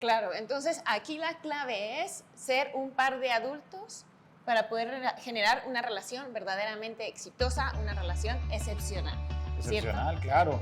Claro, entonces aquí la clave es ser un par de adultos para poder generar una relación verdaderamente exitosa, una relación excepcional. Excepcional, ¿cierto? claro.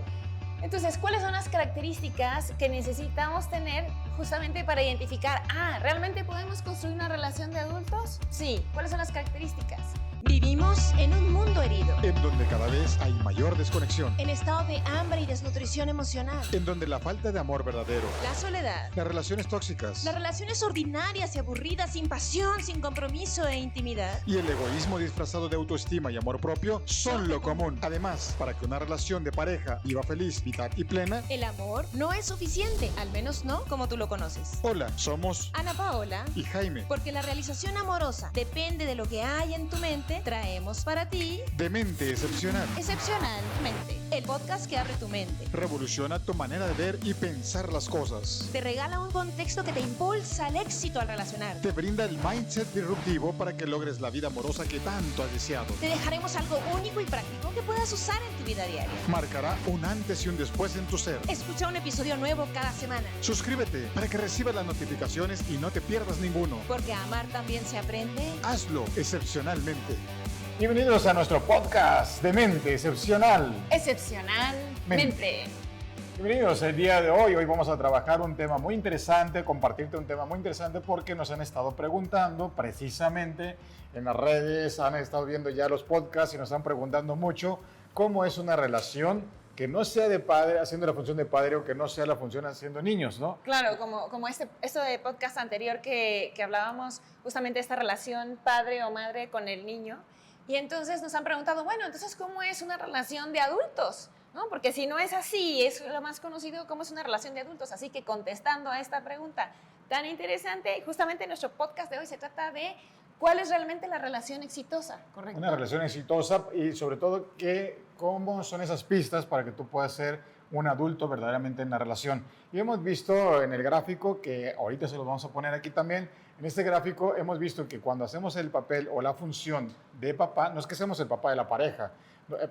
Entonces, ¿cuáles son las características que necesitamos tener justamente para identificar, ¿realmente podemos construir una relación de adultos? Sí. ¿Cuáles son las características? Vivimos en un mundo herido, En donde cada vez hay mayor desconexión. en estado de hambre y desnutrición emocional. En donde la falta de amor verdadero. La soledad, Las relaciones tóxicas. las relaciones ordinarias y aburridas, sin pasión, sin compromiso e intimidad. Y el egoísmo disfrazado de autoestima y amor propio son lo común. Además, para que una relación de pareja viva feliz, vital y plena. El amor no es suficiente, al menos no como tú lo conoces. Hola, somos Ana Paola, y Jaime. porque la realización amorosa depende de lo que hay en tu mente, traemos para ti De Mente Excepcional. Excepcionalmente, el podcast que abre tu mente. Revoluciona tu manera de ver y pensar las cosas. Te regala un contexto que te impulsa al éxito al relacionarte. Te brinda el mindset disruptivo para que logres la vida amorosa que tanto has deseado. Te dejaremos algo único y práctico que puedas usar en tu vida diaria. Marcará un antes y un después en tu ser. Escucha un episodio nuevo cada semana, Suscríbete para que recibas las notificaciones y no te pierdas ninguno. porque a amar también se aprende. Hazlo excepcionalmente. Bienvenidos a nuestro podcast de Mente Excepcional. Excepcionalmente. Bienvenidos el día de hoy. Hoy vamos a trabajar un tema muy interesante, compartirte un tema muy interesante porque nos han estado preguntando precisamente en las redes, han estado viendo ya los podcasts y nos están preguntando mucho cómo es una relación que no sea de padre haciendo la función de padre o que no sea la función haciendo niños, ¿no? Claro, como esto de podcast anterior que hablábamos justamente de esta relación padre o madre con el niño. Y entonces nos han preguntado, bueno, entonces, ¿cómo es una relación de adultos? ¿No? Porque si no es así, es lo más conocido como es una relación de adultos. Así que contestando a esta pregunta tan interesante, justamente nuestro podcast de hoy se trata de cuál es realmente la relación exitosa, ¿correcto? Una relación exitosa y sobre todo cómo son esas pistas para que tú puedas ser un adulto verdaderamente en la relación. Y hemos visto en el gráfico, que ahorita se lo vamos a poner aquí también, en este gráfico hemos visto que cuando hacemos el papel o la función de papá, no es que seamos el papá de la pareja,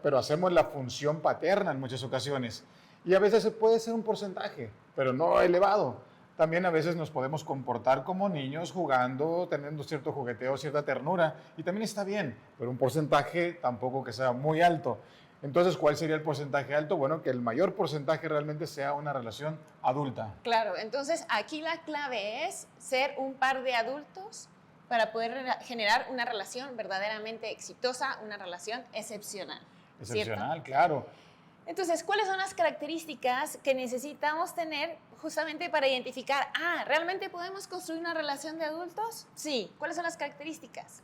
pero hacemos la función paterna en muchas ocasiones. Y a veces puede ser un porcentaje, pero no elevado. También a veces nos podemos comportar como niños jugando, teniendo cierto jugueteo, cierta ternura, y también está bien, pero un porcentaje tampoco que sea muy alto. Entonces, ¿cuál sería el porcentaje alto? Bueno, que el mayor porcentaje realmente sea una relación adulta. Claro, entonces aquí la clave es ser un par de adultos para poder generar una relación verdaderamente exitosa, una relación excepcional. Excepcional, ¿cierto? claro. Entonces, ¿cuáles son las características que necesitamos tener justamente para identificar, ¿realmente podemos construir una relación de adultos? Sí. ¿Cuáles son las características?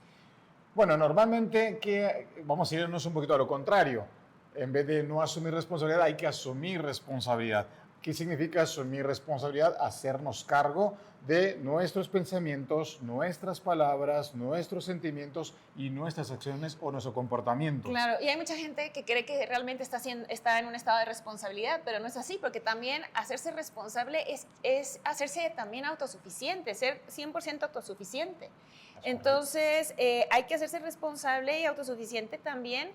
Bueno, normalmente vamos a irnos un poquito a lo contrario. En vez de no asumir responsabilidad, hay que asumir responsabilidad. ¿Qué significa asumir responsabilidad? Hacernos cargo de nuestros pensamientos, nuestras palabras, nuestros sentimientos y nuestras acciones o nuestro comportamiento. Claro, y hay mucha gente que cree que realmente está en un estado de responsabilidad, pero no es así, porque también hacerse responsable es hacerse también autosuficiente, ser 100% autosuficiente. Entonces, hay que hacerse responsable y autosuficiente también,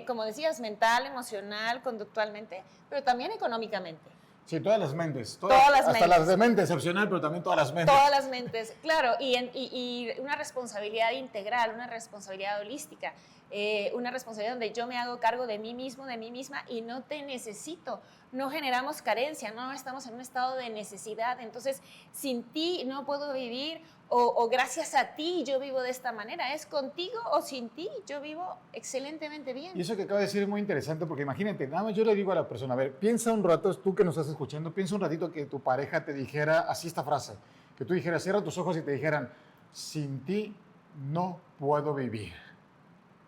como decías, mental, emocional, conductualmente, pero también económicamente. Sí, todas las mentes. Todas las hasta mentes. las de mente excepcional, pero también todas las mentes. Todas las mentes, claro, y una responsabilidad integral, una responsabilidad holística, una responsabilidad donde yo me hago cargo de mí mismo, de mí misma y no te necesito. No generamos carencia, no estamos en un estado de necesidad. Entonces, sin ti no puedo vivir o gracias a ti yo vivo de esta manera. Es contigo o sin ti yo vivo excelentemente bien. Y eso que acaba de decir es muy interesante porque imagínate, nada más yo le digo a la persona, a ver, piensa un rato, tú que nos estás escuchando, piensa un ratito que tu pareja te dijera así esta frase, que tú dijeras, cierra tus ojos y te dijeran, sin ti no puedo vivir.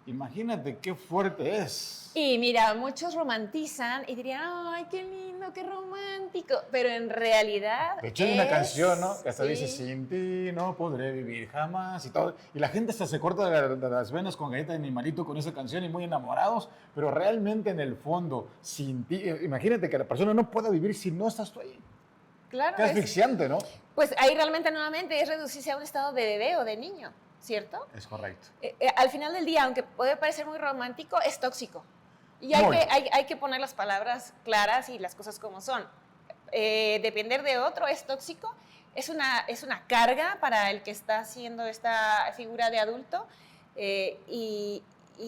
Imagínate qué fuerte es. Y mira, muchos romantizan y dirían, ay, qué lindo, qué romántico, pero en realidad De hecho, hay una canción, ¿no? Que hasta sí. dice, sin ti no podré vivir jamás y todo. Y la gente hasta se corta de las venas con galleta de animalito con esa canción y muy enamorados, pero realmente en el fondo, sin ti, imagínate que la persona no pueda vivir si no estás tú ahí. Claro, Qué asfixiante, ¿no? pues ahí realmente nuevamente es reducirse a un estado de bebé o de niño, ¿cierto? Es correcto. Al final del día, aunque puede parecer muy romántico, es tóxico. Y Muy. hay que poner las palabras claras y las cosas como son. depender de otro es tóxico, es una carga para el que está haciendo esta figura de adulto y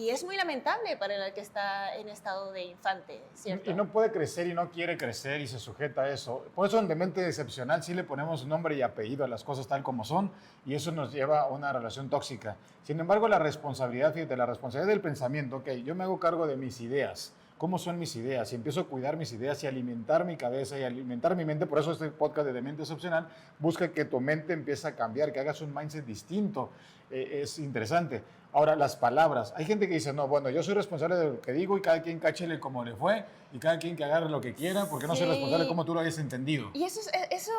es muy lamentable para el que está en estado de infante, ¿cierto? Y no puede crecer y no quiere crecer y se sujeta a eso. Por eso en Demente Excepcional sí le ponemos nombre y apellido a las cosas tal como son y eso nos lleva a una relación tóxica. Sin embargo, la responsabilidad, fíjate, la responsabilidad del pensamiento, ok, yo me hago cargo de mis ideas. ¿Cómo son mis ideas? Y empiezo a cuidar mis ideas y alimentar mi cabeza y alimentar mi mente. Por eso este podcast de Demente Excepcional busca que tu mente empiece a cambiar, que hagas un mindset distinto. Es interesante. Ahora, las palabras. Hay gente que dice, no, bueno, yo soy responsable de lo que digo y cada quien cáchele como le fue y cada quien que agarre lo que quiera porque no soy responsable de cómo tú lo hayas entendido. Y eso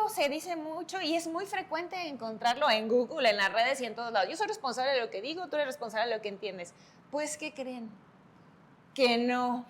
se dice mucho y es muy frecuente encontrarlo en Google, en las redes y en todos lados. Yo soy responsable de lo que digo, tú eres responsable de lo que entiendes. Pues, ¿qué creen? Que no.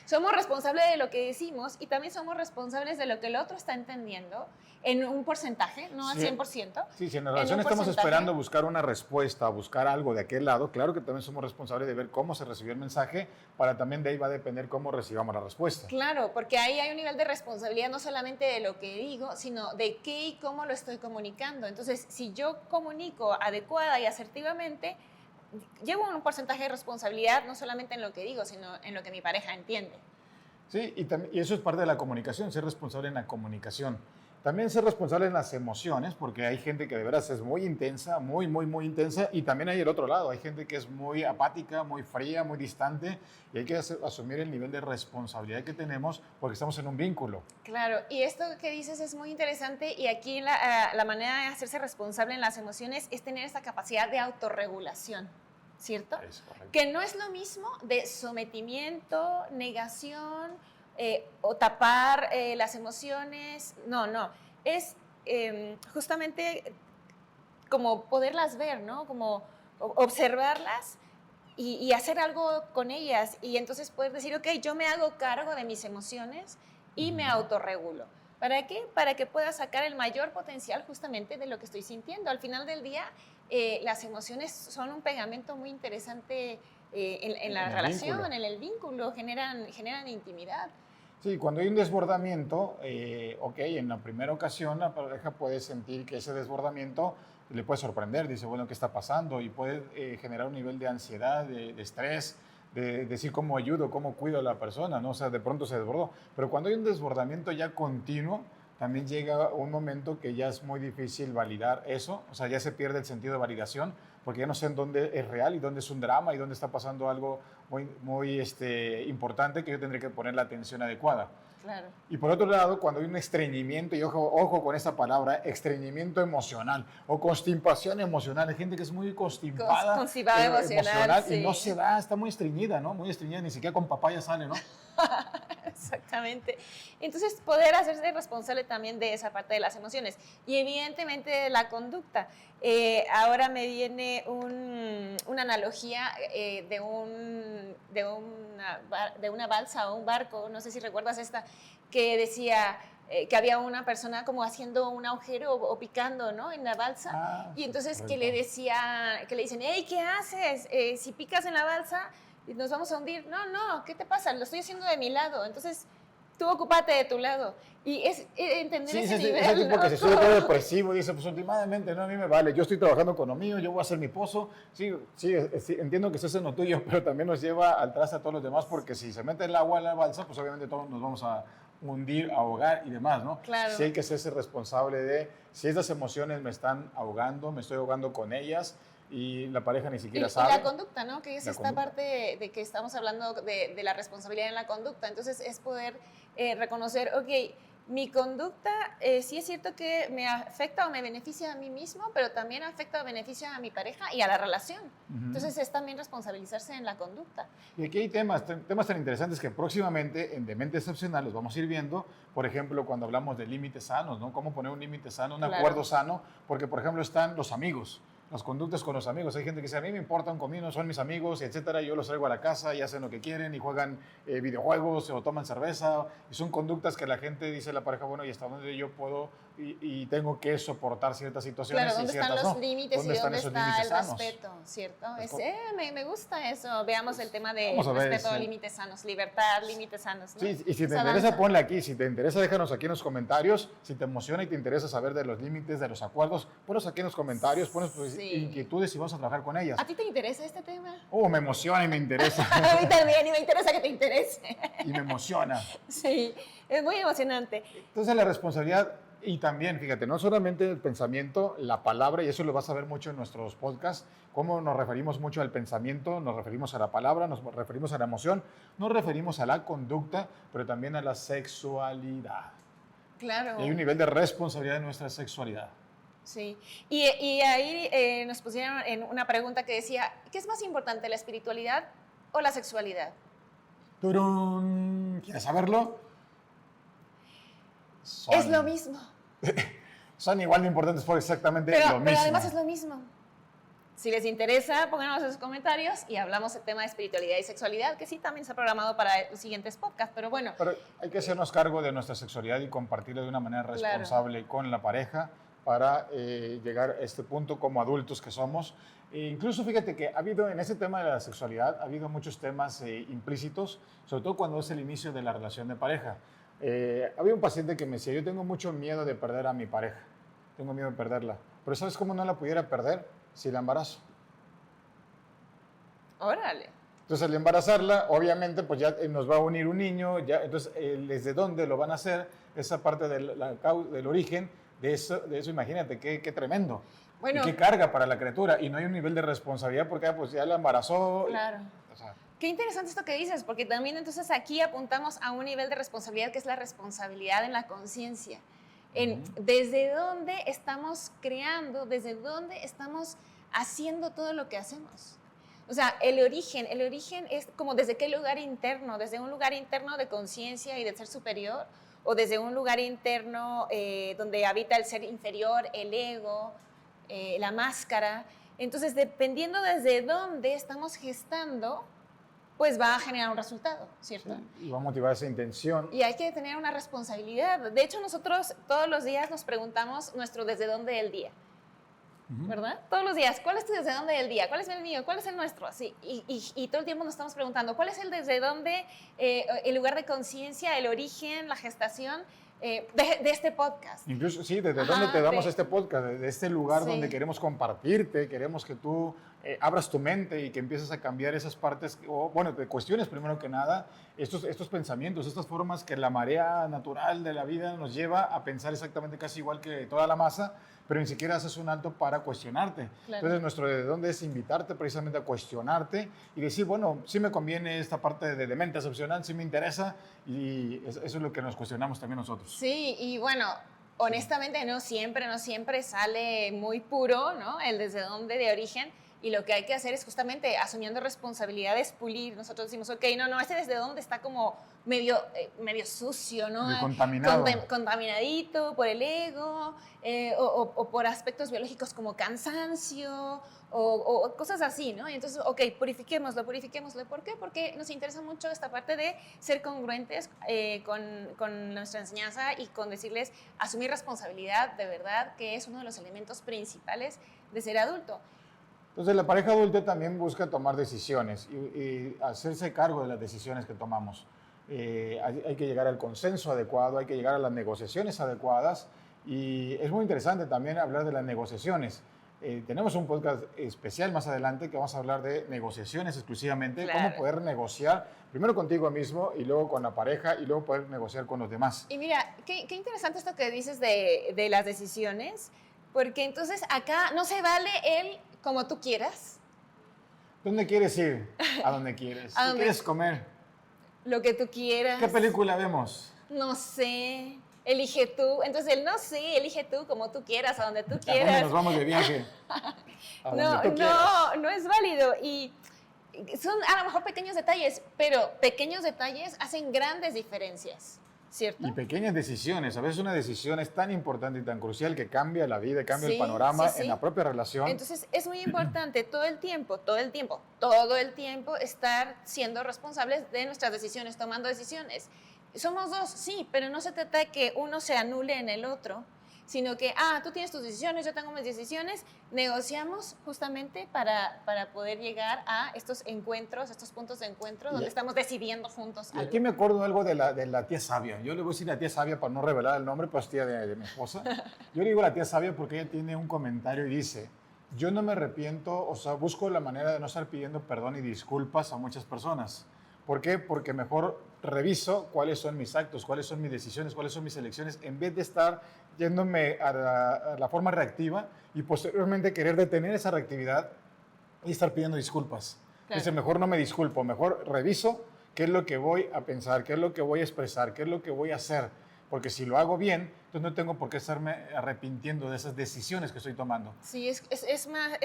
Somos responsables de lo que decimos y también somos responsables de lo que el otro está entendiendo en un porcentaje, no al 100%. Sí, si en la relación estamos esperando buscar una respuesta, buscar algo de aquel lado, claro que también somos responsables de ver cómo se recibió el mensaje, para también de ahí va a depender cómo recibamos la respuesta. Claro, porque ahí hay un nivel de responsabilidad no solamente de lo que digo, sino de qué y cómo lo estoy comunicando. Entonces, si yo comunico adecuada y asertivamente, llevo un porcentaje de responsabilidad no solamente en lo que digo, sino en lo que mi pareja entiende. Sí, y eso es parte de la comunicación, ser responsable en la comunicación. También ser responsable en las emociones, porque hay gente que de veras es muy intensa, muy intensa, y también hay el otro lado, hay gente que es muy apática, muy fría, muy distante, y hay que asumir el nivel de responsabilidad que tenemos porque estamos en un vínculo. Claro, y esto que dices es muy interesante, y aquí la manera de hacerse responsable en las emociones es tener esta capacidad de autorregulación, ¿cierto? Es correcto. Que no es lo mismo de sometimiento, negación, o tapar las emociones, no, es justamente como poderlas ver, ¿no? Como observarlas y hacer algo con ellas y entonces poder decir, ok, yo me hago cargo de mis emociones y me autorregulo. ¿Para qué? Para que pueda sacar el mayor potencial justamente de lo que estoy sintiendo. Al final del día, las emociones son un pegamento muy interesante en la relación, vínculo. en el vínculo, generan intimidad. Sí, cuando hay un desbordamiento, ok, en la primera ocasión la pareja puede sentir que ese desbordamiento le puede sorprender, dice, bueno, ¿qué está pasando? Y puede generar un nivel de ansiedad, de estrés, de decir cómo ayudo, cómo cuido a la persona, ¿no? O sea, de pronto se desbordó. Pero cuando hay un desbordamiento ya continuo, también llega un momento que ya es muy difícil validar eso, o sea, ya se pierde el sentido de validación, porque ya no sé en dónde es real y dónde es un drama y dónde está pasando algo muy importante que yo tendré que poner la atención adecuada. Claro. Y por otro lado, cuando hay un estreñimiento, y ojo con esta palabra, estreñimiento emocional o constipación emocional, hay gente que es muy constipada, emocional, sí. y no se da, está muy estreñida, ¿no? Muy estreñida, ni siquiera con papaya sale, ¿no? Exactamente. Entonces, poder hacerse responsable también de esa parte de las emociones y evidentemente de la conducta. Ahora me viene una analogía de una balsa o un barco, no sé si recuerdas esta, que decía que había una persona como haciendo un agujero o picando, ¿no? En la balsa. Y entonces que le dicen, hey, ¿qué haces? Si picas en la balsa, nos vamos a hundir. No, ¿qué te pasa? Lo estoy haciendo de mi lado. Entonces, tú ocúpate de tu lado. Y es entender ese nivel. Ese tipo que se sube todo depresivo, dice, pues últimamente, no, a mí me vale, yo estoy trabajando con lo mío, yo voy a hacer mi pozo. Sí, entiendo que eso es en lo tuyo, pero también nos lleva al traste a todos los demás, porque si se mete el agua en la balsa, pues obviamente todos nos vamos a hundir, ahogar y demás, ¿no? Claro. Sí hay que hacerse responsable de, si estas emociones me están ahogando, me estoy ahogando con ellas, y la pareja ni siquiera sabe. Y la conducta, ¿no? Que es esta parte de que estamos hablando de la responsabilidad en la conducta. Entonces, es poder reconocer, ok, mi conducta sí es cierto que me afecta o me beneficia a mí mismo, pero también afecta o beneficia a mi pareja y a la relación. Entonces, es también responsabilizarse en la conducta. Y aquí hay temas tan interesantes que próximamente en Demente Excepcional los vamos a ir viendo. Por ejemplo, cuando hablamos de límites sanos, ¿no? Cómo poner un límite sano, un acuerdo sano, porque, por ejemplo, están los amigos. Las conductas con los amigos. Hay gente que dice, a mí me importa un comino, son mis amigos, etcétera. Yo los traigo a la casa y hacen lo que quieren y juegan videojuegos o toman cerveza. Y son conductas que la gente dice a la pareja, bueno, ¿y hasta dónde yo puedo y tengo que soportar ciertas situaciones Claro, y ¿dónde están ciertas los no. límites y dónde esos está límites el sanos? respeto, ¿cierto? Es Me gusta eso. Veamos el tema de vamos a ver, respeto, sí. límites sanos, libertad, límites sanos, ¿no? Sí, y si te Esa interesa, danza. ponle aquí. Si te interesa, déjanos aquí en los comentarios. Si te emociona y te interesa saber de los límites, de los acuerdos, ponlos aquí en los comentarios, ponnos tus Sí. inquietudes y vamos a trabajar con ellas. ¿A ti te interesa este tema? Me emociona y me interesa. A mí también, y me interesa que te interese. Y me emociona. Sí, es muy emocionante. Entonces la responsabilidad, y también, fíjate, no solamente el pensamiento, la palabra, y eso lo vas a ver mucho en nuestros podcasts, cómo nos referimos mucho al pensamiento, nos referimos a la palabra, nos referimos a la emoción, nos referimos a la conducta, pero también a la sexualidad. Claro. Y hay un nivel de responsabilidad en nuestra sexualidad. Sí, y ahí nos pusieron en una pregunta que decía, ¿qué es más importante, la espiritualidad o la sexualidad? ¡Turún! ¿Quieres saberlo? Es lo mismo, Son igual de importantes por exactamente lo mismo. pero además es lo mismo. Si les interesa, pónganos en sus comentarios y hablamos del tema de espiritualidad y sexualidad, que sí también se ha programado para los siguientes podcasts, pero bueno. Pero hay que hacernos cargo de nuestra sexualidad y compartirla de una manera responsable con la pareja para llegar a este punto como adultos que somos. E incluso fíjate que ha habido en ese tema de la sexualidad, ha habido muchos temas implícitos, sobre todo cuando es el inicio de la relación de pareja. Había un paciente que me decía, yo tengo mucho miedo de perder a mi pareja, tengo miedo de perderla, pero ¿sabes cómo no la pudiera perder? Si la embarazo. Órale. Entonces, al embarazarla, obviamente, pues ya nos va a unir un niño, ya, entonces, ¿desde dónde lo van a hacer? Esa parte del origen de eso, imagínate, qué tremendo. Bueno. Y qué carga para la criatura. Y no hay un nivel de responsabilidad porque pues ya la embarazó. Claro. O sea, Qué interesante esto que dices, porque también entonces aquí apuntamos a un nivel de responsabilidad que es la responsabilidad en la conciencia. Desde dónde estamos creando, desde dónde estamos haciendo todo lo que hacemos. O sea, el origen es como desde qué lugar interno, desde un lugar interno de conciencia y de ser superior, o desde un lugar interno donde habita el ser inferior, el ego, la máscara. Entonces, dependiendo desde dónde estamos gestando, pues va a generar un resultado, ¿cierto? sí, y va a motivar esa intención. Y hay que tener una responsabilidad. De hecho, nosotros todos los días nos preguntamos nuestro desde dónde del día, ¿verdad? Todos los días, ¿cuál es tu desde dónde del día? ¿Cuál es el mío? ¿Cuál es el nuestro? Así, y todo el tiempo nos estamos preguntando, ¿cuál es el desde dónde, el lugar de conciencia, el origen, la gestación de este podcast? Incluso, sí, desde dónde te damos de este podcast, desde este lugar Sí. donde queremos compartirte, queremos que tú abras tu mente y que empieces a cambiar esas partes, o bueno, te cuestiones primero que nada estos pensamientos, estas formas que la marea natural de la vida nos lleva a pensar exactamente casi igual que toda la masa, pero ni siquiera haces un alto para cuestionarte. Claro. Entonces, nuestro de dónde es invitarte precisamente a cuestionarte y decir, bueno, sí me conviene esta parte de mente excepcional, sí me interesa, y eso es lo que nos cuestionamos también nosotros. Sí, y bueno, honestamente no siempre sale muy puro, ¿no? El desde dónde de origen. Y lo que hay que hacer es justamente, asumiendo responsabilidades, pulir. Nosotros decimos, ok, no, este desde dónde está como medio sucio, ¿no? Medio contaminado. Contaminadito por el ego, o por aspectos biológicos como cansancio, o cosas así, ¿no? Y entonces, ok, purifiquémoslo. ¿Por qué? Porque nos interesa mucho esta parte de ser congruentes con nuestra enseñanza y con decirles, asumir responsabilidad de verdad, que es uno de los elementos principales de ser adulto. Entonces, la pareja adulta también busca tomar decisiones y hacerse cargo de las decisiones que tomamos. Hay que llegar al consenso adecuado, hay que llegar a las negociaciones adecuadas, y es muy interesante también hablar de las negociaciones. Tenemos un podcast especial más adelante que vamos a hablar de negociaciones exclusivamente, Claro. cómo poder negociar primero contigo mismo y luego con la pareja y luego poder negociar con los demás. Y mira, qué interesante esto que dices de las decisiones, porque entonces acá no se vale el como tú quieras, ¿Dónde quieres ir? ¿A dónde quieres? ¿A ¿Qué dónde? quieres comer? lo que tú quieras. ¿Qué película vemos? No sé, elige tú. Entonces el no sé, elige tú como tú quieras, a donde tú ¿A dónde quieras. nos vamos de viaje? A donde tú quieras. No es válido. Y son a lo mejor pequeños detalles, pero pequeños detalles hacen grandes diferencias, ¿cierto? Y pequeñas decisiones. A veces una decisión es tan importante y tan crucial que cambia la vida, cambia Sí, el panorama sí, sí. en la propia relación. Entonces es muy importante todo el tiempo estar siendo responsables de nuestras decisiones, tomando decisiones. Somos dos, sí, pero no se trata de que uno se anule en el otro, sino que, tú tienes tus decisiones, yo tengo mis decisiones, negociamos justamente para poder llegar a estos encuentros, estos puntos de encuentro donde estamos decidiendo juntos Y algo. aquí me acuerdo algo de la tía sabia. Yo le voy a decir la tía sabia para no revelar el nombre, pues tía de mi esposa. Yo le digo la tía sabia porque ella tiene un comentario y dice, yo no me arrepiento, o sea, busco la manera de no estar pidiendo perdón y disculpas a muchas personas. ¿Por qué? Porque mejor reviso cuáles son mis actos, cuáles son mis decisiones, cuáles son mis elecciones, en vez de estar yéndome a la forma reactiva y posteriormente querer detener esa reactividad y estar pidiendo disculpas. Claro. Dice, mejor no me disculpo, mejor reviso qué es lo que voy a pensar, qué es lo que voy a expresar, qué es lo que voy a hacer. Porque si lo hago bien, entonces no tengo por qué estarme arrepintiendo de esas decisiones que estoy tomando. Sí, es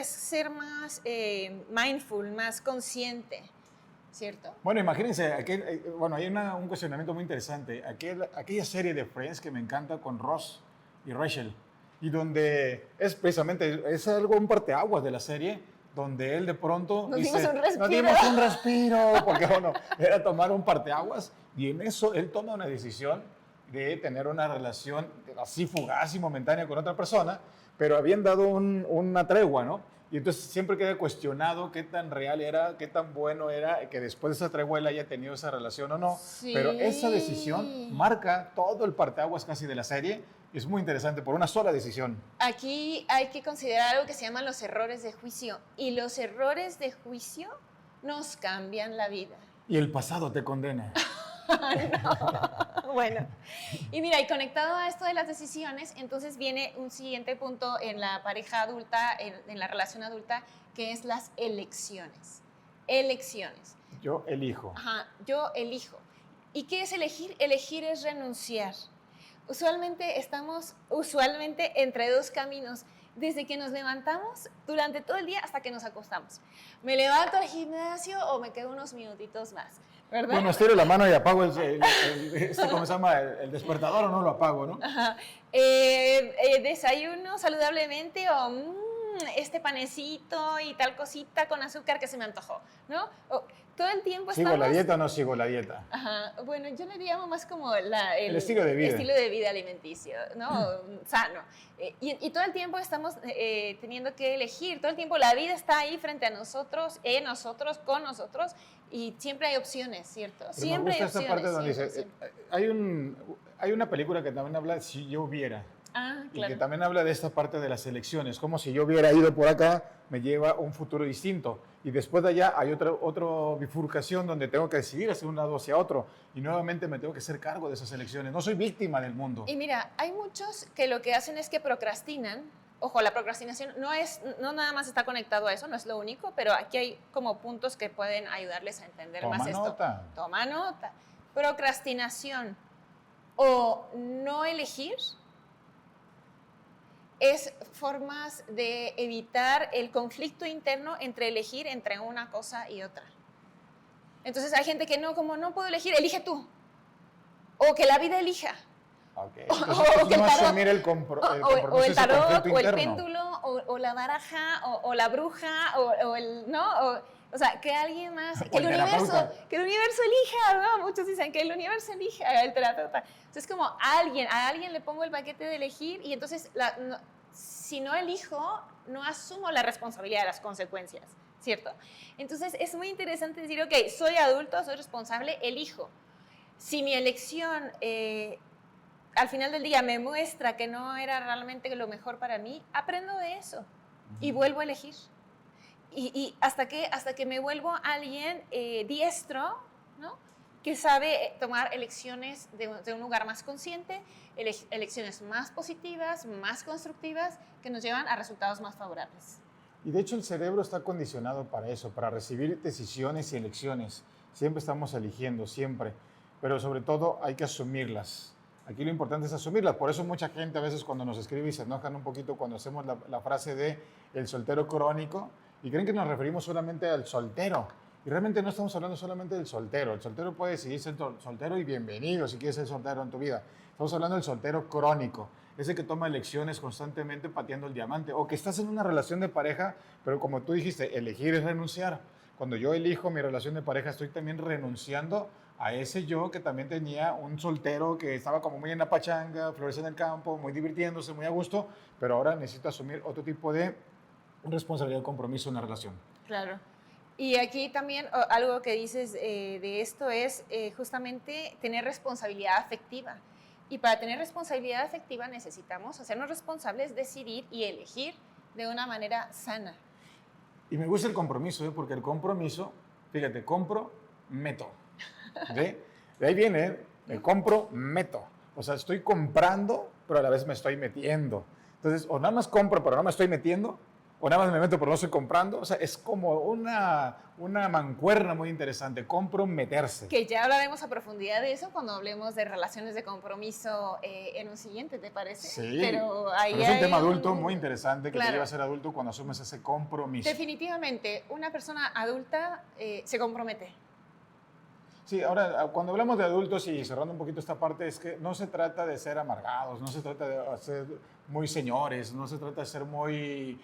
ser más mindful, más consciente, ¿cierto? Bueno, imagínense, hay un cuestionamiento muy interesante. Aquella serie de Friends que me encanta con Ross y Rachel, y donde es precisamente, un parteaguas de la serie, donde él de pronto Nos dice, dimos un respiro. nos dimos un respiro, porque bueno, era tomar un parteaguas, y en eso él toma una decisión de tener una relación así fugaz y momentánea con otra persona, pero habían dado una tregua, ¿no? Y entonces siempre queda cuestionado qué tan real era, qué tan bueno era que después de esa tregua él haya tenido esa relación o no. Sí. Pero esa decisión marca todo el parteaguas casi de la serie. Es muy interesante por una sola decisión. Aquí hay que considerar algo que se llaman los errores de juicio. Y los errores de juicio nos cambian la vida. Y el pasado te condena. No. Bueno, y mira, y conectado a esto de las decisiones, entonces viene un siguiente punto en la pareja adulta, en la relación adulta, que es las elecciones. Elecciones. Yo elijo. Ajá, yo elijo. ¿Y qué es elegir? Elegir es renunciar. Usualmente estamos entre dos caminos. Desde que nos levantamos, durante todo el día hasta que nos acostamos. ¿Me levanto al gimnasio o me quedo unos minutitos más? ¿Verdad? Bueno, estiro la mano y apago ¿cómo se llama? El despertador o no lo apago, ¿no? Ajá. Desayuno saludablemente o este panecito y tal cosita con azúcar que se me antojó, ¿no? Todo el tiempo ¿Sigo estamos... la dieta o no sigo la dieta? Ajá. Bueno, yo le llamo más como el estilo de vida. Estilo de vida alimenticio, ¿no? Sano. Y todo el tiempo estamos teniendo que elegir, todo el tiempo la vida está ahí frente a nosotros, con nosotros, y siempre hay opciones, ¿cierto? Pero Siempre hay me gusta opciones. esta parte donde Siempre. dice, hay una película que también habla de si yo hubiera. Ah, Y que claro. también habla de esta parte de las elecciones, como si yo hubiera ido por acá, me lleva a un futuro distinto. Y después de allá hay otra bifurcación donde tengo que decidir hacia un lado o hacia otro. Y nuevamente me tengo que hacer cargo de esas elecciones. No soy víctima del mundo. Y mira, hay muchos que lo que hacen es que procrastinan. Ojo, la procrastinación no nada más está conectado a eso, no es lo único, pero aquí hay como puntos que pueden ayudarles a entender Toma más esto. nota. Toma nota. Procrastinación o no elegir es formas de evitar el conflicto interno entre elegir entre una cosa y otra. Entonces hay gente que no, como no puedo elegir, elige tú. O que la vida elija. Okay. O Entonces, que el no tarot, asumir el o compromiso, el ese tarot, conflicto o el interno. péndulo, o la baraja, o la bruja, o el, ¿no? O sea, que alguien más, que el universo elija, ¿no? Muchos dicen que el universo elija el terapeuta. Entonces, como a alguien le pongo el paquete de elegir y entonces, si no elijo, no asumo la responsabilidad de las consecuencias, ¿cierto? Entonces, es muy interesante decir, ok, soy adulto, soy responsable, elijo. Si mi elección al final del día me muestra que no era realmente lo mejor para mí, aprendo de eso y vuelvo a elegir. Y hasta que me vuelvo alguien diestro, ¿no? Que sabe tomar elecciones de un lugar más consciente, elecciones más positivas, más constructivas, que nos llevan a resultados más favorables. Y de hecho el cerebro está condicionado para eso, para recibir decisiones y elecciones. Siempre estamos eligiendo, siempre. Pero sobre todo hay que asumirlas. Aquí lo importante es asumirlas. Por eso mucha gente a veces cuando nos escribe y se enojan un poquito cuando hacemos la frase de el soltero crónico y creen que nos referimos solamente al soltero. Y realmente no estamos hablando solamente del soltero. El soltero puede decidir ser soltero y bienvenido si quieres ser soltero en tu vida. Estamos hablando del soltero crónico. Ese que toma elecciones constantemente pateando el diamante. O que estás en una relación de pareja, pero como tú dijiste, elegir es renunciar. Cuando yo elijo mi relación de pareja, estoy también renunciando a ese yo que también tenía un soltero que estaba como muy en la pachanga, flores en el campo, muy divirtiéndose, muy a gusto, pero ahora necesito asumir otro tipo de responsabilidad y compromiso en la relación. Claro. Y aquí también algo que dices de esto es justamente tener responsabilidad afectiva. Y para tener responsabilidad afectiva necesitamos hacernos responsables, decidir y elegir de una manera sana. Y me gusta el compromiso, porque el compromiso, fíjate, compro, meto. ¿Sí? De ahí viene, me compro, meto. O sea, estoy comprando, pero a la vez me estoy metiendo. Entonces, o nada más compro, pero no me estoy metiendo, o nada más me meto, pero no estoy comprando. O sea, es como una mancuerna muy interesante. Compro, meterse. Que ya hablaremos a profundidad de eso cuando hablemos de relaciones de compromiso en un siguiente, ¿te parece? Sí, pero ahí es un hay tema adulto muy interesante que Claro. te lleva a ser adulto cuando asumes ese compromiso. Definitivamente, una persona adulta se compromete. Sí, ahora, cuando hablamos de adultos y cerrando un poquito esta parte, es que no se trata de ser amargados, no se trata de ser muy señores, no se trata de ser muy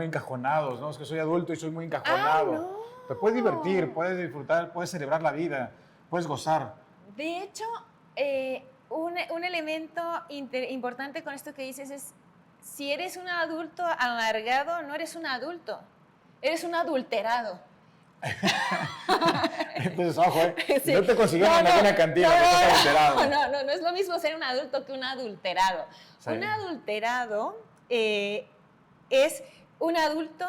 encajonados, ¿no? Es que soy adulto y soy muy encajonado. no. Te puedes divertir, puedes disfrutar, puedes celebrar la vida, puedes gozar. De hecho, un elemento importante con esto que dices es, si eres un adulto amargado, no eres un adulto, eres un adulterado. Entonces, ojo, Sí. no te consiguieron en alguna cantina porque estás adulterado. No es lo mismo ser un adulto que un adulterado. Sí. Un adulterado es un adulto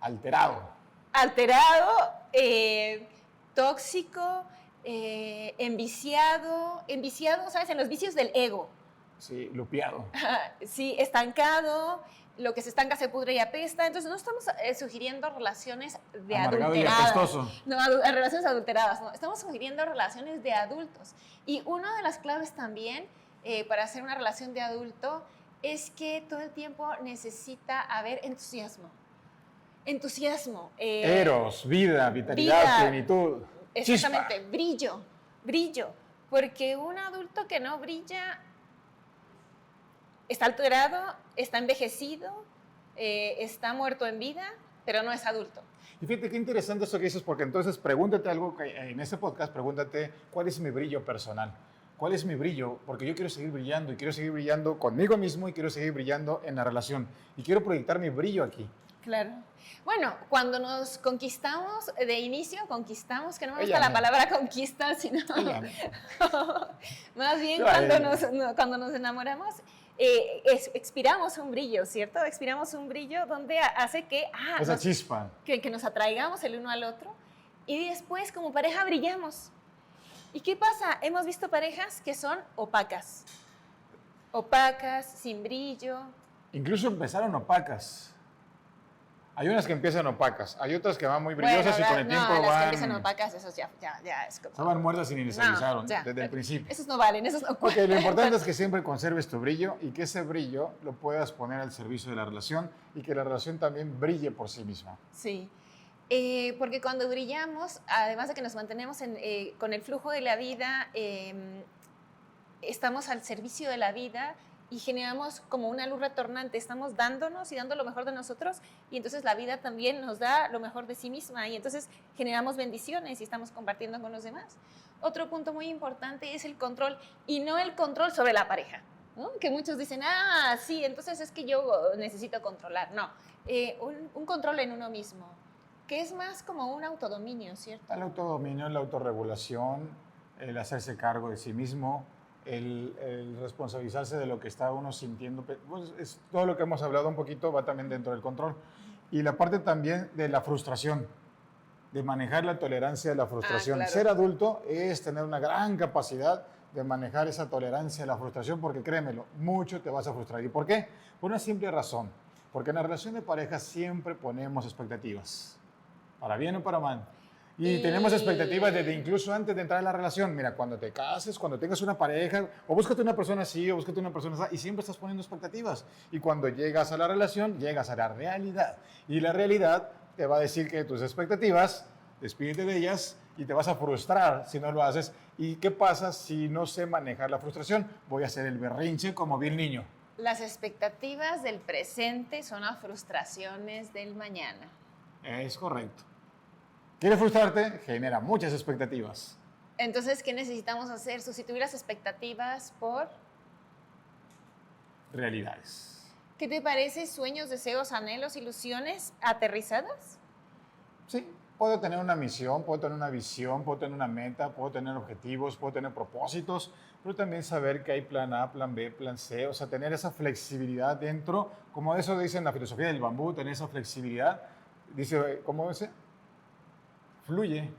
Alterado. alterado, tóxico, enviciado, ¿sabes? En los vicios del ego. Sí, lupeado. Sí, estancado, lo que se estanca se pudre y apesta. Entonces, no estamos sugiriendo relaciones de Amargado y adulteradas. apestoso. No, relaciones adulteradas, no. Estamos sugiriendo relaciones de adultos. Y una de las claves también para hacer una relación de adulto es que todo el tiempo necesita haber entusiasmo. Entusiasmo. Eros, vida, vitalidad, vida. plenitud. Exactamente, Chispa. brillo. Porque un adulto que no brilla está alterado, está envejecido, está muerto en vida, pero no es adulto. Y fíjate qué interesante eso que dices, porque entonces pregúntate algo que en este podcast, pregúntate cuál es mi brillo personal. ¿Cuál es mi brillo? Porque yo quiero seguir brillando y quiero seguir brillando conmigo mismo y quiero seguir brillando en la relación. Y quiero proyectar mi brillo aquí. Claro. Bueno, cuando nos conquistamos, de inicio conquistamos, que no me gusta Ella la no. palabra conquista, sino Ella más bien Yo, cuando nos enamoramos, expiramos un brillo, ¿cierto? Expiramos un brillo donde hace que, Esa chispa. que nos atraigamos el uno al otro y después como pareja brillamos. ¿Y qué pasa? Hemos visto parejas que son opacas, sin brillo. Incluso empezaron opacas. Hay unas que empiezan opacas, hay otras que van muy brillosas y con el tiempo las que van... empiezan opacas, esos ya es como... Estaban muertas y ni les avisaron ya. desde el principio. Esos no valen, esos no Porque lo cuentan. importante es que siempre conserves tu brillo y que ese brillo lo puedas poner al servicio de la relación y que la relación también brille por sí misma. Sí, porque cuando brillamos, además de que nos mantenemos con el flujo de la vida, estamos al servicio de la vida y generamos como una luz retornante, estamos dándonos y dando lo mejor de nosotros y entonces la vida también nos da lo mejor de sí misma y entonces generamos bendiciones y estamos compartiendo con los demás. Otro punto muy importante es el control y no el control sobre la pareja, ¿no? Que muchos dicen, sí, entonces es que yo necesito controlar. No, un control en uno mismo, que es más como un autodominio, ¿cierto? El autodominio, la autorregulación, el hacerse cargo de sí mismo, el responsabilizarse de lo que está uno sintiendo, pues es todo lo que hemos hablado un poquito va también dentro del control. Y la parte también de la frustración, de manejar la tolerancia de la frustración. Claro. Ser adulto es tener una gran capacidad de manejar esa tolerancia a la frustración, porque créemelo, mucho te vas a frustrar. ¿Y por qué? Por una simple razón, porque en la relación de pareja siempre ponemos expectativas, para bien o para mal. Y tenemos expectativas desde incluso antes de entrar en la relación. Mira, cuando te cases, cuando tengas una pareja, o búscate una persona así, o búscate una persona así, y siempre estás poniendo expectativas. Y cuando llegas a la relación, llegas a la realidad. Y la realidad te va a decir que tus expectativas, despídete de ellas y te vas a frustrar si no lo haces. ¿Y qué pasa si no sé manejar la frustración? Voy a hacer el berrinche como vi el niño. Las expectativas del presente son las frustraciones del mañana. Es correcto. ¿Quieres frustrarte? Genera muchas expectativas. Entonces, ¿qué necesitamos hacer? Sustituir las expectativas por... Realidades. ¿Qué te parece? Sueños, deseos, anhelos, ilusiones aterrizadas. Sí, puedo tener una misión, puedo tener una visión, puedo tener una meta, puedo tener objetivos, puedo tener propósitos, pero también saber que hay plan A, plan B, plan C, o sea, tener esa flexibilidad dentro, como eso dice en la filosofía del bambú, tener esa flexibilidad, dice, ¿cómo dice? Fluye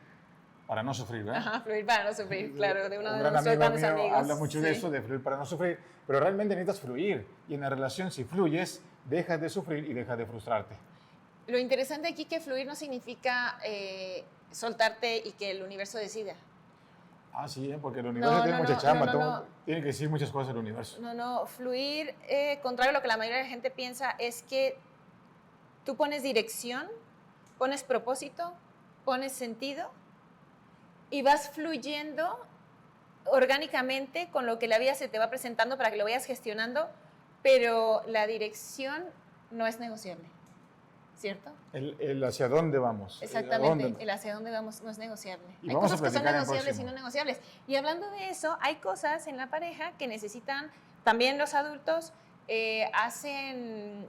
para no sufrir, ¿verdad? Ajá, fluir para no sufrir, claro, de uno Un de gran nuestros amigo grandes mío amigos. habla mucho de eso, de fluir para no sufrir, pero realmente necesitas fluir, y en la relación si fluyes, dejas de sufrir y dejas de frustrarte. Lo interesante aquí que fluir no significa soltarte y que el universo decida. Ah, sí, porque el universo tiene mucha chamba, no. Tiene que decir muchas cosas el universo. No, fluir, contrario a lo que la mayoría de la gente piensa, es que tú pones dirección, pones propósito, pones sentido y vas fluyendo orgánicamente con lo que la vida se te va presentando para que lo vayas gestionando, pero la dirección no es negociable, ¿cierto? El hacia dónde vamos. Exactamente, el hacia dónde vamos no es negociable. Y Hay vamos a cosas que son platicar en negociables y próximo. no negociables. Y hablando de eso, hay cosas en la pareja que necesitan, también los adultos hacen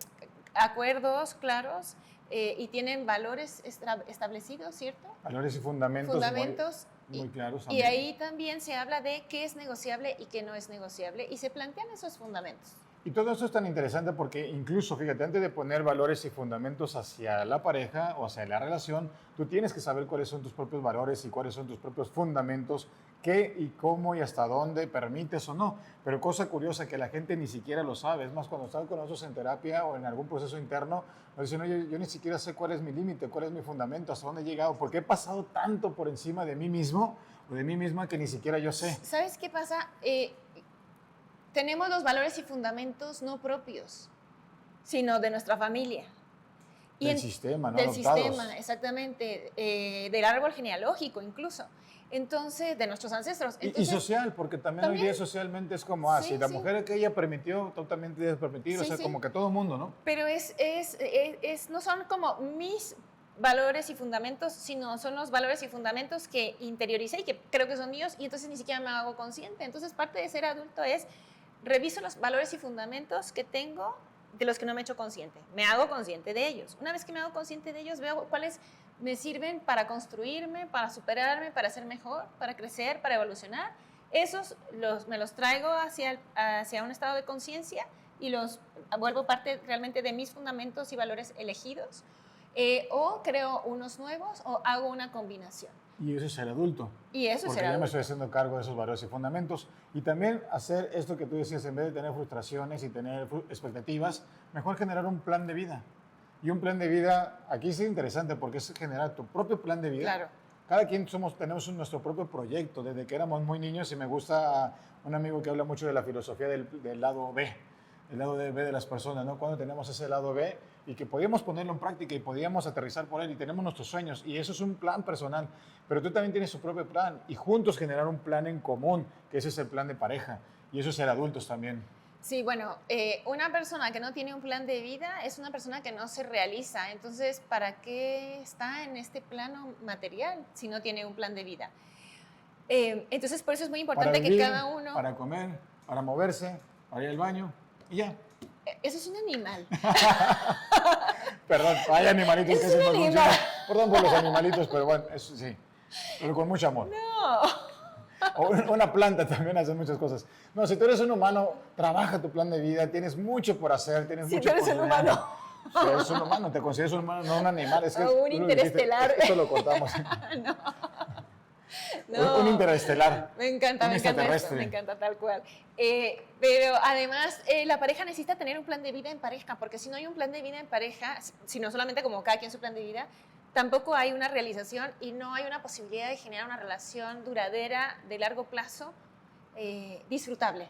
acuerdos claros y tienen valores establecidos, ¿cierto? Valores y fundamentos, Fundamentos. muy claros Y también. ahí también se habla de qué es negociable y qué no es negociable y se plantean esos fundamentos. Y todo eso es tan interesante porque incluso, fíjate, antes de poner valores y fundamentos hacia la pareja o hacia la relación, tú tienes que saber cuáles son tus propios valores y cuáles son tus propios fundamentos, qué y cómo y hasta dónde permites o no. Pero cosa curiosa que la gente ni siquiera lo sabe. Es más, cuando están con nosotros en terapia o en algún proceso interno, nos dicen, oye, yo ni siquiera sé cuál es mi límite, cuál es mi fundamento, hasta dónde he llegado, porque he pasado tanto por encima de mí mismo o de mí misma que ni siquiera yo sé. ¿Sabes qué pasa? Tenemos los valores y fundamentos no propios, sino de nuestra familia. Del sistema, ¿no? Del Adoptados. sistema, exactamente, del árbol genealógico incluso. Entonces, de nuestros ancestros. Y Entonces, social, porque también, hoy día socialmente es como, Sí, si la sí. mujer que ella permitió, tú también debes permitir, o Sí, sea, sí. como que todo el mundo, ¿no? pero no son como mis valores y fundamentos, sino son los valores y fundamentos que interioricé y que creo que son míos y entonces ni siquiera me hago consciente. Entonces, parte de ser adulto es reviso los valores y fundamentos que tengo de los que no me he hecho consciente. Me hago consciente de ellos. Una vez que me hago consciente de ellos, veo cuáles me sirven para construirme, para superarme, para ser mejor, para crecer, para evolucionar. Esos me los traigo hacia un estado de conciencia y los vuelvo parte realmente de mis fundamentos y valores elegidos. O creo unos nuevos o hago una combinación. Y eso es ser adulto. Y eso es Porque ser ya me adulto. estoy haciendo cargo de esos valores y fundamentos. Y también hacer esto que tú decías, en vez de tener frustraciones y tener expectativas, mejor generar un plan de vida. Y un plan de vida, aquí es interesante porque es generar tu propio plan de vida. Claro. Cada quien tenemos nuestro propio proyecto. Desde que éramos muy niños, y me gusta un amigo que habla mucho de la filosofía del lado B, el lado B de las personas, ¿no? Cuando tenemos ese lado B y que podíamos ponerlo en práctica y podíamos aterrizar por él y tenemos nuestros sueños y eso es un plan personal, pero tú también tienes tu propio plan y juntos generar un plan en común, que ese es el plan de pareja y eso es ser adultos también. Sí, bueno, una persona que no tiene un plan de vida es una persona que no se realiza. Entonces, ¿para qué está en este plano material si no tiene un plan de vida? Entonces, por eso es muy importante Para vivir, que cada uno... para comer, para moverse, para ir al baño y ya. Eso es un animal. Perdón, hay animalitos Es que un se nos animal. funcionan. Perdón por los animalitos, pero bueno, eso sí, pero con mucho amor. No. O una planta también hace muchas cosas. No, si tú eres un humano, trabaja tu plan de vida, tienes mucho por hacer, tienes Si mucho tú eres por un soñar. humano. Si eres un humano, te consideras un humano, no un animal. Es que O un tú lo dijiste, interestelar. esto lo cortamos. No. Un interestelar. Me encanta, Un me encanta esto, extraterrestre. me encanta tal cual. Pero además, la pareja necesita tener un plan de vida en pareja, porque si no hay un plan de vida en pareja, sino solamente como cada quien su plan de vida, tampoco hay una realización y no hay una posibilidad de generar una relación duradera, de largo plazo, disfrutable.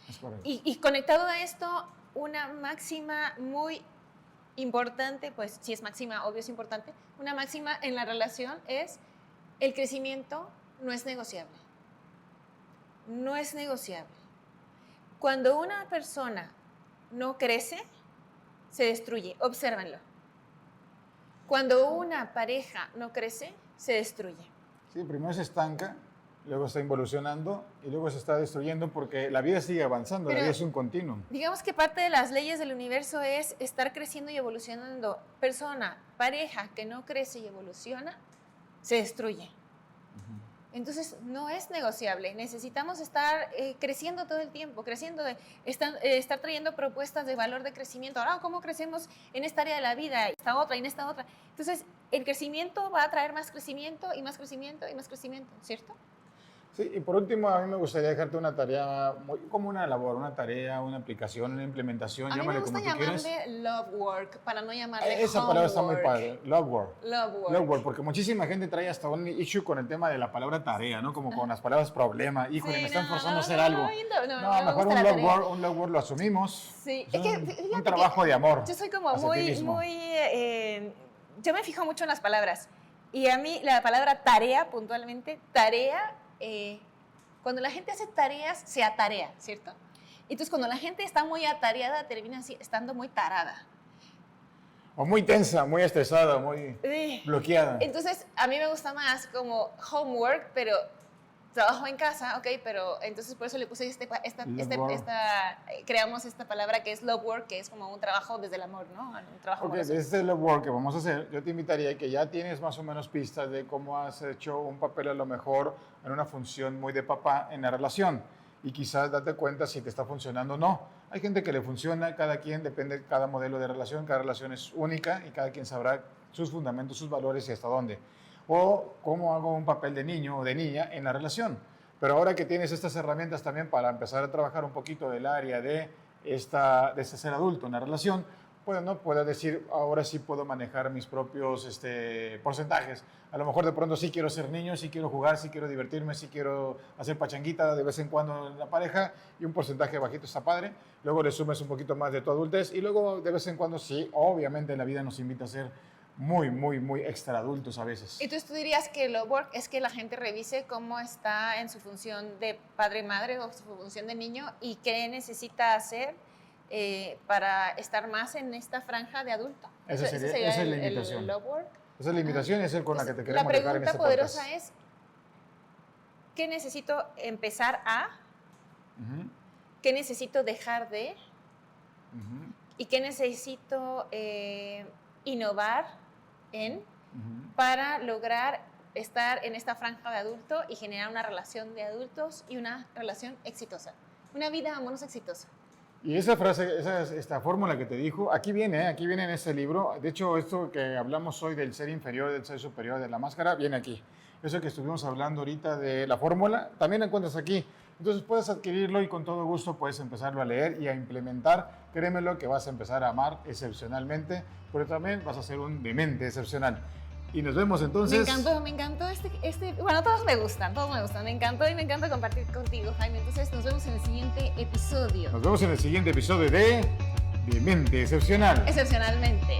Es correcto. Y conectado a esto, una máxima muy importante, pues si es máxima, obvio es importante, una máxima en la relación es el crecimiento no es negociable. No es negociable. Cuando una persona no crece, se destruye. Obsérvenlo. Cuando una pareja no crece, se destruye. Sí, primero se estanca, luego está involucionando y luego se está destruyendo porque la vida sigue avanzando, Pero la vida es un continuo. digamos que parte de las leyes del universo es estar creciendo y evolucionando. Persona, pareja que no crece y evoluciona, se destruye. Entonces, no es negociable. Necesitamos estar creciendo todo el tiempo, estar trayendo propuestas de valor de crecimiento. Ahora, ¿cómo crecemos en esta área de la vida, esta otra y en esta otra? Entonces, el crecimiento va a traer más crecimiento y más crecimiento y más crecimiento, ¿cierto? Sí, y por último, a mí me gustaría dejarte una tarea, como una labor, una tarea, una aplicación, una implementación, A mí me llámale gusta como tú quieras. llamarle love work, para no llamarle Esa palabra está muy homework. padre, love work. Love work. Love work, porque muchísima gente trae hasta un issue con el tema de la palabra tarea, ¿no? Como con las palabras problema. Híjole, Sí, me están no, forzando a no, hacer no, algo. no, me Mejor gusta la tarea. un love work lo asumimos. Sí, Es es que un fíjate trabajo que de amor. yo soy como hacia ti muy, mismo. yo me fijo mucho en las palabras. Y a mí la palabra tarea, puntualmente, tarea, cuando la gente hace tareas, se atarea, ¿cierto? Entonces, cuando la gente está muy atareada, termina estando muy tarada. O muy tensa, muy estresada, muy bloqueada. Entonces, a mí me gusta más como homework, pero trabajo en casa, ok, pero entonces por eso le puse creamos esta palabra que es love work, que es como un trabajo desde el amor, ¿no? Un trabajo Ok, amoroso. de este love work que vamos a hacer, yo te invitaría que ya tienes más o menos pistas de cómo has hecho un papel a lo mejor en una función muy de papá en la relación y quizás date cuenta si te está funcionando o no. Hay gente que le funciona, cada quien, depende de cada modelo de relación, cada relación es única y cada quien sabrá sus fundamentos, sus valores y hasta dónde. O cómo hago un papel de niño o de niña en la relación. Pero ahora que tienes estas herramientas también para empezar a trabajar un poquito del área de ser adulto en la relación, pues no puedo decir, ahora sí puedo manejar mis propios porcentajes. A lo mejor de pronto sí quiero ser niño, sí quiero jugar, sí quiero divertirme, sí quiero hacer pachanguita de vez en cuando en la pareja y un porcentaje bajito está padre. Luego le sumes un poquito más de tu adultez y luego de vez en cuando sí, obviamente la vida nos invita a ser muy, muy, muy extra adultos a veces. Entonces tú dirías que lo work es que la gente revise cómo está en su función de padre-madre o su función de niño y qué necesita hacer para estar más en esta franja de adulto. Esa es la invitación. El love work. Esa es la invitación, es el con la que te queremos La dejar en pregunta este poderosa podcast. es, ¿qué necesito empezar a? Ujú, ¿Qué necesito dejar de? ujú, ¿Y qué necesito innovar en ujú. para lograr estar en esta franja de adulto y generar una relación de adultos y una relación exitosa? Una vida amorosa exitosa. Y esa frase, esta fórmula que te dijo, aquí viene en este libro. De hecho, esto que hablamos hoy del ser inferior, del ser superior, de la máscara, viene aquí. Eso que estuvimos hablando ahorita de la fórmula, también la encuentras aquí. Entonces puedes adquirirlo y con todo gusto puedes empezarlo a leer y a implementar. Créemelo que vas a empezar a amar excepcionalmente, pero también vas a ser un demente excepcional. Y nos vemos entonces. Me encantó bueno, todos me gustan, me encantó y me encanta compartir contigo, Jaime. Entonces nos vemos en el siguiente episodio. Nos vemos en el siguiente episodio de Demente Excepcional. Excepcionalmente.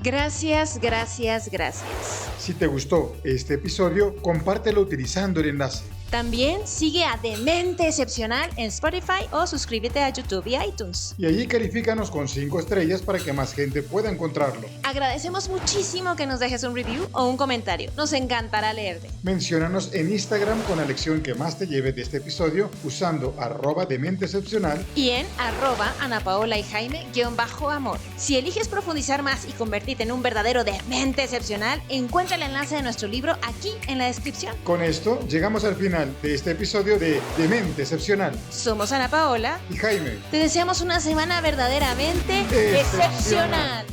Gracias, gracias, gracias. Si te gustó este episodio, compártelo utilizando el enlace. También sigue a Demente Excepcional en Spotify o suscríbete a YouTube y iTunes. Y allí califícanos con 5 estrellas para que más gente pueda encontrarlo. Agradecemos muchísimo que nos dejes un review o un comentario. Nos encantará leerte. Menciónanos en Instagram con la lección que más te lleve de este episodio usando @dementeexcepcional. Y en @Ana Paola y Jaime_amor. Si eliges profundizar más y convertirte en un verdadero demente excepcional, encuentra el enlace de nuestro libro aquí en la descripción. Con esto llegamos al final de este episodio de Demente Excepcional. Somos Ana Paola. Y Jaime. Te deseamos una semana verdaderamente Excepcional. excepcional.